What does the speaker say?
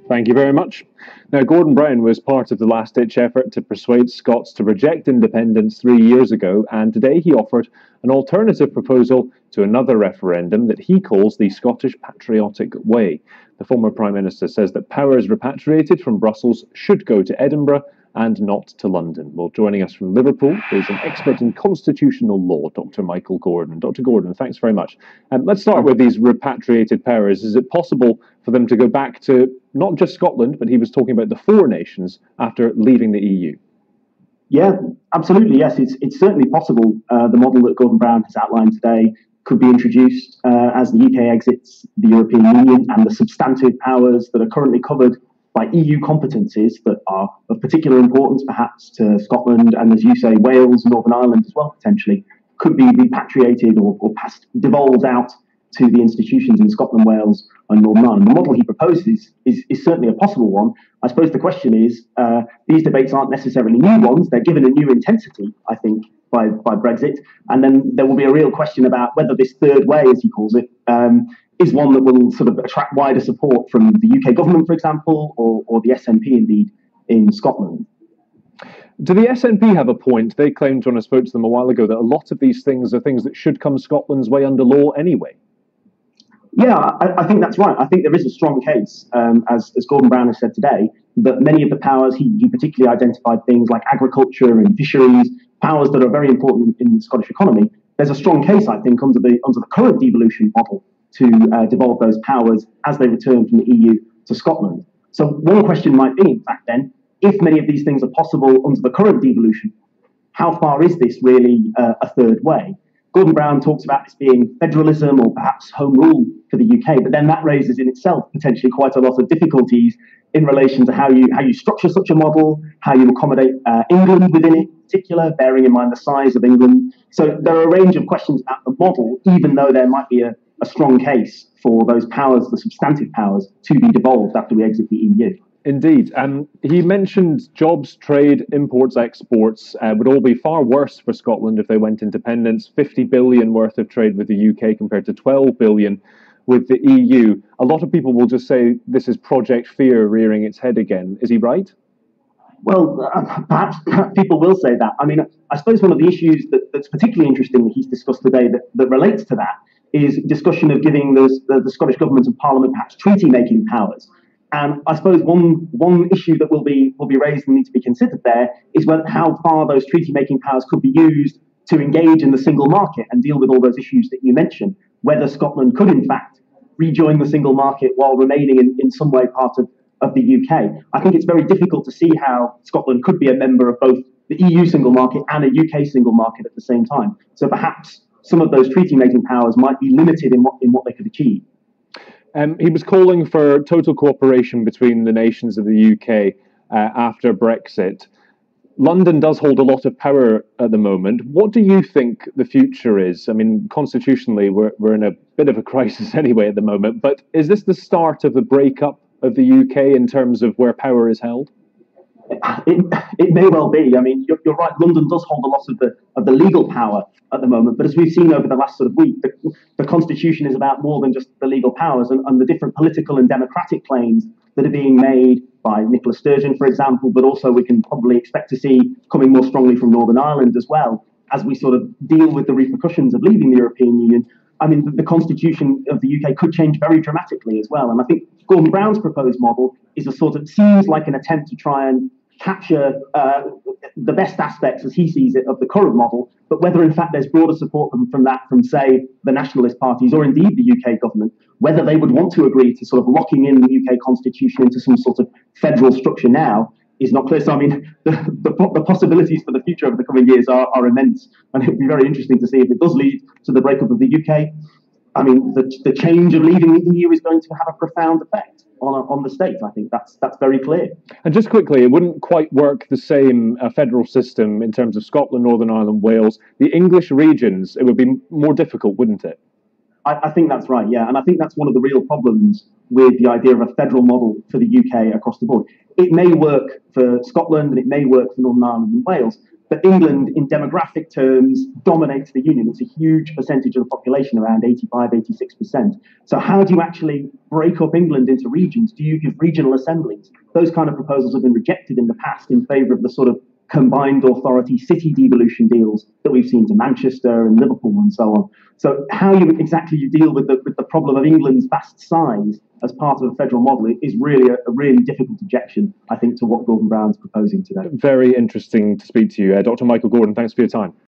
Thank you very much. Now, Gordon Brown was part of the last-ditch effort to persuade Scots to reject independence 3 years ago, and today he offered an alternative proposal to another referendum that he calls the Scottish Patriotic Way. The former Prime Minister says that powers repatriated from Brussels should go to Edinburgh and not to London. Well, joining us from Liverpool is an expert in constitutional law, Dr. Michael Gordon. Dr. Gordon, thanks very much. Let's start with these repatriated powers. Is it possible for them to go back to not just Scotland, but he was talking about the four nations after leaving the EU? Yeah, absolutely. Yes, it's certainly possible. The model that Gordon Brown has outlined today could be introduced as the UK exits the European Union, and the substantive powers that are currently covered by EU competencies that are of particular importance perhaps to Scotland and, as you say, Wales, Northern Ireland as well, potentially, could be repatriated or devolved out to the institutions in Scotland, Wales and Northern Ireland. The model he proposes is certainly a possible one. I suppose the question is, these debates aren't necessarily new ones. They're given a new intensity, I think, by Brexit. And then there will be a real question about whether this third way, as he calls it, is one that will sort of attract wider support from the UK government, for example, or the SNP indeed in Scotland. Do the SNP have a point? They claimed when I spoke to them a while ago that a lot of these things are things that should come Scotland's way under law anyway. Yeah, I think that's right. I think there is a strong case, as Gordon Brown has said today, that many of the powers, he particularly identified things like agriculture and fisheries, powers that are very important in the Scottish economy. There's a strong case, I think, under the current devolution model to devolve those powers as they return from the EU to Scotland. So one question might be, in fact, then, if many of these things are possible under the current devolution, how far is this really a third way? Gordon Brown talks about this being federalism or perhaps home rule for the UK, but then that raises in itself potentially quite a lot of difficulties in relation to how you structure such a model, how you accommodate England within it in particular, bearing in mind the size of England. So there are a range of questions about the model, even though there might be a strong case for those powers, the substantive powers, to be devolved after we exit the EU. Indeed. He mentioned jobs, trade, imports, exports would all be far worse for Scotland if they went independent. 50 billion worth of trade with the UK compared to 12 billion with the EU. A lot of people will just say this is Project Fear rearing its head again. Is he right? Well, perhaps people will say that. I mean, I suppose one of the issues that's particularly interesting that he's discussed today that relates to that is discussion of giving the Scottish Government and Parliament perhaps treaty-making powers. And I suppose one issue that will be raised and need to be considered there is how far those treaty-making powers could be used to engage in the single market and deal with all those issues that you mentioned. Whether Scotland could, in fact, rejoin the single market while remaining in some way part of the UK. I think it's very difficult to see how Scotland could be a member of both the EU single market and a UK single market at the same time. So perhaps some of those treaty-making powers might be limited in what they could achieve. He was calling for total cooperation between the nations of the UK after Brexit. London does hold a lot of power at the moment. What do you think the future is? I mean, constitutionally, we're in a bit of a crisis anyway at the moment, but is this the start of the breakup of the UK in terms of where power is held? It may well be. I mean, you're right. London does hold a lot of the legal power at the moment, but as we've seen over the last sort of week, the constitution is about more than just the legal powers and the different political and democratic claims that are being made by Nicola Sturgeon, for example, but also we can probably expect to see coming more strongly from Northern Ireland as well, as we sort of deal with the repercussions of leaving the European Union. I mean, the constitution of the UK could change very dramatically as well. And I think Gordon Brown's proposed model is seems like an attempt to try and capture the best aspects, as he sees it, of the current model, but whether in fact there's broader support from say, the nationalist parties or indeed the UK government, whether they would want to agree to sort of locking in the UK constitution into some sort of federal structure now is not clear. So, I mean, the possibilities for the future over the coming years are immense, and it would be very interesting to see if it does lead to the breakup of the UK. I mean, the change of leaving the EU is going to have a profound effect on the state. I think that's very clear. And just quickly, it wouldn't quite work the same federal system in terms of Scotland, Northern Ireland, Wales. The English regions, it would be more difficult, wouldn't it? I think that's right, yeah. And I think that's one of the real problems with the idea of a federal model for the UK across the board. It may work for Scotland and it may work for Northern Ireland and Wales, But England, in demographic terms, dominates the Union. It's a huge percentage of the population, around 85, 86%. So how do you actually break up England into regions? Do you give regional assemblies? Those kind of proposals have been rejected in the past in favour of the sort of combined authority city devolution deals that we've seen to Manchester and Liverpool and so on. So how you deal with the problem of England's vast size as part of a federal model is really a really difficult objection, I think, to what Gordon Brown's proposing today. Very interesting to speak to you. Dr. Michael Gordon, thanks for your time.